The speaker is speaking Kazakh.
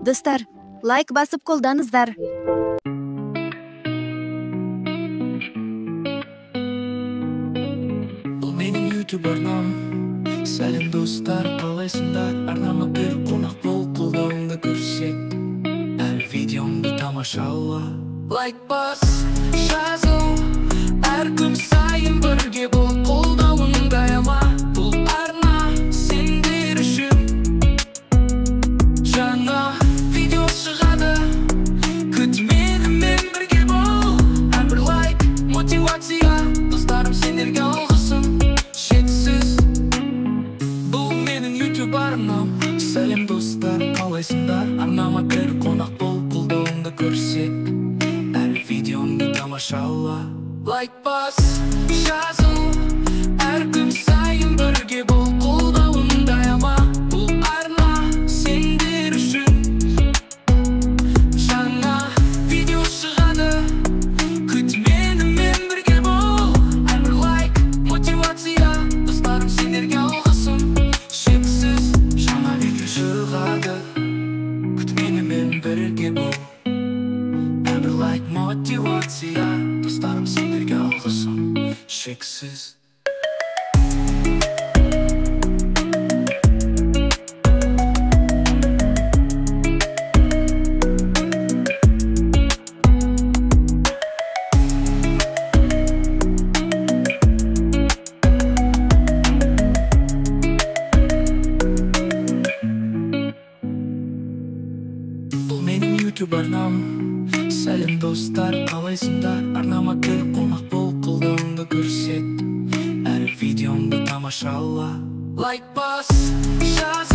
Достар, лайк басып қолдаңыздар. Бұл менің YouTube арнам. Сәлем достар, қалайсыңдар? Арнама бір қонақ бол, қолдауыңды көрсет. Әр видеомды тамашала. Лайк бас, жазыл. Әр күн сайын бірге бол, қолдауыңды аяма. Бұл арна сендер үшін. Жаңа видео шығады, күт менімен бірге бол. Әрбір лайк мотивация, достарым сендерге алғысым шексіз. Бұл менің YouTube арнам. Сәлем достар, қалайсыңдар? Арнама кір, қонақ бол, қолдауыңды көрсет. Әр видеомды тамашала. Лайк бас, жазыл. Әр күн сайын бірге бол, қолдауыңды аяма. Бұл арна сендер үшін. Жаңа видео шығады, күт менімен бірге бол. Әрбір лайк мотивация, достарым сендерге алғысым шексіз. Жаңа видео шығады, күт менімен бірге бол. Әрбір лайк мотивация, достарым сендерге алғысым шексіз. Бұл менің YouTube арнам. Сәлем достар, қалайсыңдар? Арнама кір, қонақ бол, қолдауыңды көрсет. Әр видеомды тамашала. Лайк бас, жаз.